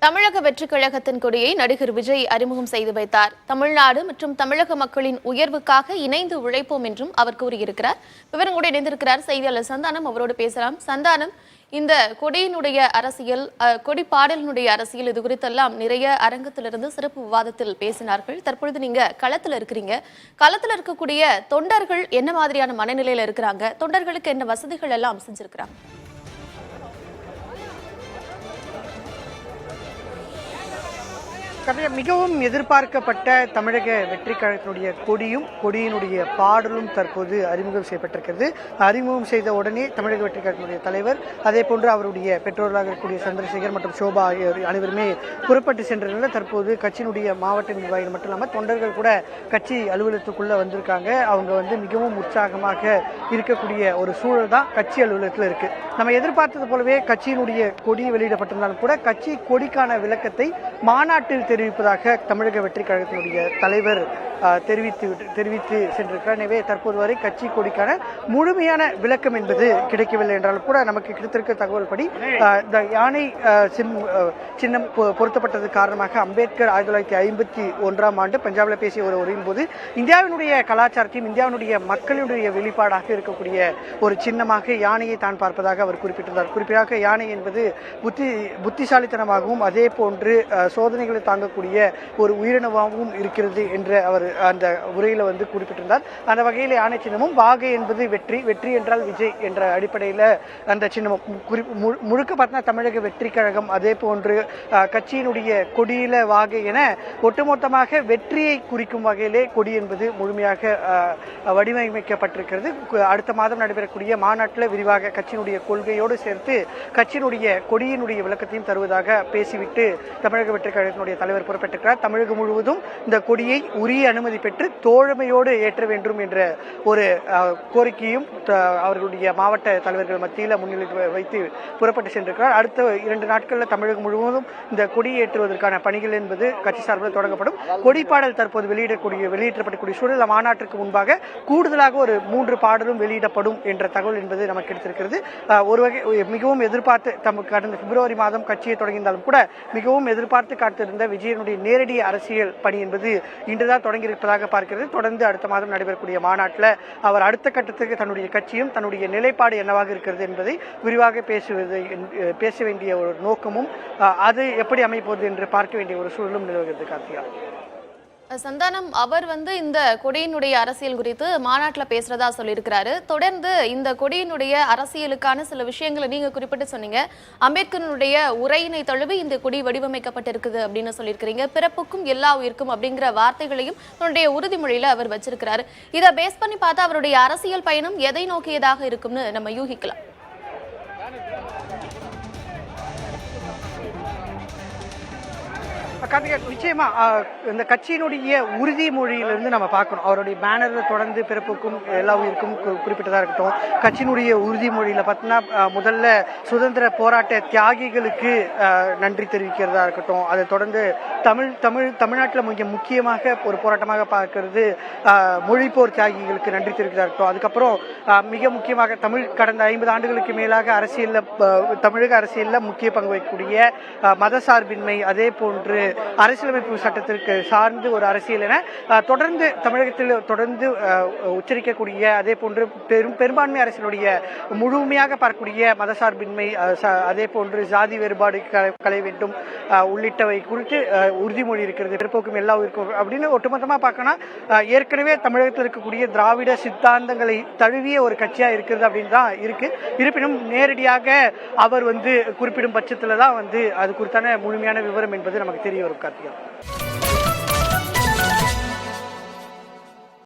தமிழக வெற்றிக் கழகத்தின் கொடியை நடிகர் விஜய் அறிமுகம் செய்து வைத்தார். தமிழ்நாடு மற்றும் தமிழக மக்களின் உயர்வுக்காக இணைந்து உழைப்போம் என்றும் அவர் கூறியிருக்கிறார். விவரங்களோடு இணைந்திருக்கிறார் செய்தியாளர் சந்தானம். அவரோடு பேசலாம். சந்தானம், இந்த கொடியினுடைய அரசியல், கொடி பாடலினுடைய அரசியல், இது குறித்தெல்லாம் நிறைய அரங்கத்திலிருந்து சிறப்பு விவாதத்தில் பேசினார்கள். தற்பொழுது நீங்க களத்தில் இருக்கிறீங்க. களத்தில் இருக்கக்கூடிய தொண்டர்கள் என்ன மாதிரியான மனநிலையில இருக்கிறாங்க? தொண்டர்களுக்கு என்ன வசதிகள் எல்லாம் செஞ்சிருக்கிறாங்க? மிகவும் எதிர்பார்க்கப்பட்ட தமிழக வெற்றி கழகத்தினுடைய கொடியினுடைய பாடலும் தற்போது அறிமுகம் செய்யப்பட்டிருக்கிறது. அறிமுகம் செய்த உடனே தமிழக வெற்றி கழகத்தினுடைய தலைவர், அதே போன்று அவருடைய பெற்றோர்களாக இருக்கக்கூடிய சந்திரசேகர் மற்றும் சோபா அனைவருமே புறப்பட்டு சென்றனர். தற்போது கட்சியினுடைய மாவட்ட நிர்வாகிகள் மட்டும் இல்லாமல் தொண்டர்கள் கூட கட்சி அலுவலகத்துக்குள்ள வந்திருக்காங்க. அவங்க மிகவும் உற்சாகமாக இருக்கக்கூடிய ஒரு சூழல் தான் கட்சி அலுவலகத்தில் இருக்கு. நம்ம எதிர்பார்த்தது போலவே கட்சியினுடைய கொடி வெளியிடப்பட்டிருந்தாலும் கூட கட்சி கொடிக்கான விளக்கத்தை மாநாட்டில் தெரிவிப்பதாக தமிழக வெற்றி கழகத்தினுடைய தலைவர் தெரிவித்து சென்றிருக்கிறார். எனவே தற்போது வரை கட்சி கொடிக்கான முழுமையான விளக்கம் என்பது கிடைக்கவில்லை என்றாலும் கூட நமக்கு கிடைத்திருக்க தகவல் படி இந்த யானை சின்னம் பொருத்தப்பட்டது காரணமாக அம்பேத்கர் 1951ஆம் ஆண்டு பஞ்சாபில் பேசிய ஒரு உரையின் போது இந்தியாவினுடைய கலாச்சாரத்தையும் இந்தியாவினுடைய மக்களுடைய வெளிப்பாடாக இருக்கக்கூடிய ஒரு சின்னமாக யானையை தான் பார்ப்பதாக அவர் குறிப்பிட்டிருந்தார். குறிப்பாக யானை என்பது புத்திசாலித்தனமாகவும் அதே போன்று சோதனைகளை தாங்கக்கூடிய ஒரு உயிரினமாகவும் இருக்கிறது என்று அவர் அந்த உரையில குறிப்பிட்டிருந்தார். அந்த வகையில் யானை சின்னமும் வாகை என்பது வெற்றி என்றால் விஜய் என்ற அடிப்படையில் அந்த சின்னமும் முழுக்க பார்த்தா தமிழக வெற்றி கழகம், அதே போன்று கட்சியினுடைய கொடியில வாகை என ஒட்டுமொத்தமாக வெற்றியை குறிக்கும் வகையிலே கொடி என்பது முழுமையாக வடிவமைக்கப்பட்டிருக்கிறது. அடுத்த மாதம் நடைபெறக்கூடிய மாநாட்டில் விரிவாக கட்சியினுடைய கொள்கையோடு சேர்த்து கட்சியினுடைய கொடியினுடைய விளக்கத்தையும் தருவதாக பேசிவிட்டு தமிழக வெற்றி கழகத்தினுடைய தலைவர் புறப்பட்டிருக்கிறார். தமிழகம் முழுவதும் இந்த கொடியை உரிய அனுமதி பெற்று தோழமையோடு ஏற்ற வேண்டும் என்ற ஒரு கோரிக்கையும் அவர்களுடைய மாவட்ட தலைவர்கள் மத்தியில் முன்னிலை வைத்து புறப்பட்டு சென்றிருக்கிறார். அடுத்த 2 நாட்களில் தமிழகம் முழுவதும் இந்த கொடியை ஏற்றுவதற்கான பணிகள் என்பது கட்சி சார்பில் தொடங்கப்படும். கொடிப்பாடல் தற்போது வெளியிடப்படக்கூடிய சூழல் மாநாட்டிற்கு முன்பாக கூடுதலாக ஒரு 3 பாடலும் வெளியிடப்படும் என்ற தகவல் என்பது நமக்கு கிடைத்திருக்கிறது. ஒரு வகை மிகவும் எதிர்பார்த்து கடந்த பிப்ரவரி மாதம் கட்சியை தொடங்கியிருந்தாலும் கூட மிகவும் எதிர்பார்த்து காத்திருந்த விஜயனுடைய நேரடி அரசியல் பணி என்பது இன்றுதான் தொடங்கியிருப்பதாக பார்க்கிறது. தொடர்ந்து அடுத்த மாதம் நடைபெறக்கூடிய மாநாட்டில் அவர் அடுத்த கட்டத்துக்கு தன்னுடைய கட்சியும் தன்னுடைய நிலைப்பாடு என்னவாக இருக்கிறது என்பதை விரிவாக பேச வேண்டிய ஒரு நோக்கமும் அது எப்படி அமைப்போது என்று பார்க்க வேண்டிய ஒரு சூழலும் நிலவுகிறது. கார்த்திகா, சந்தானம், அவர் இந்த கொடியினுடைய அரசியல் குறித்து மாநாட்டில் பேசுறதா சொல்லியிருக்கிறாரு. தொடர்ந்து இந்த கொடியினுடைய அரசியலுக்கான சில விஷயங்களை நீங்க குறிப்பிட்டு சொன்னீங்க. அம்பேத்கருடைய உரையினை தழுவி இந்த கொடி வடிவமைக்கப்பட்டிருக்குது அப்படின்னு சொல்லியிருக்கிறீங்க. பிறப்புக்கும் எல்லா உயிருக்கும் அப்படிங்கிற வார்த்தைகளையும் தன்னுடைய உறுதிமொழியில அவர் வச்சிருக்கிறாரு. இதை பேஸ் பண்ணி பார்த்தா அவருடைய அரசியல் பயணம் எதை நோக்கியதாக இருக்கும்னு நம்ம யூகிக்கலாம். நிச்சயமா இந்த கட்சியினுடைய உறுதிமொழியிலிருந்து நம்ம பார்க்கணும். அவருடைய பேனர்ல தொடர்ந்து பிறப்புக்கும் எல்லா உயிருக்கும் குறிப்பிட்டதா இருக்கட்டும். கட்சியினுடைய உறுதிமொழியில பார்த்தீங்கன்னா முதல்ல சுதந்திர போராட்ட தியாகிகளுக்கு நன்றி தெரிவிக்கிறதா இருக்கட்டும். அதை தொடர்ந்து தமிழ்நாட்டில் மிக முக்கியமாக ஒரு போராட்டமாக பார்க்கிறது மொழிப்போர் தியாகிகளுக்கு நன்றி தெரிவிக்கிறதா இருக்கட்டும். அதுக்கப்புறம் மிக முக்கியமாக கடந்த 50 ஆண்டுகளுக்கு மேலாக தமிழக அரசியல்ல முக்கிய பங்கு வகிக்கக்கூடிய மதசார்பின்மை, அதே போன்று அரசியலமைப்பு சட்டத்திற்கு சார்ந்து ஒரு அரசியல் என தொடர்ந்து தமிழகத்தில் தொடர்ந்து உச்சரிக்கக்கூடிய, அதே போன்று பெரும்பான்மை அரசியலுடைய முழுமையாக பார்க்கக்கூடிய மதசார்பின்மை, அதே போன்று ஜாதி வேறுபாடு களைய வேண்டும் உள்ளிட்டவை குறித்து உறுதிமொழி இருக்கிறது. பிற்போக்கும் எல்லா இருக்கும் அப்படின்னு ஒட்டுமொத்தமா பார்க்கணும். ஏற்கனவே தமிழகத்தில் இருக்கக்கூடிய திராவிட சித்தாந்தங்களை தழுவிய ஒரு கட்சியா இருக்கிறது அப்படின்னு தான் இருக்கு. இருப்பினும் நேரடியாக அவர் குறிப்பிடும் பட்சத்துல தான் அது குறித்தான முழுமையான விவரம் என்பது நமக்கு தெரிய வரும். கார்த்திகா.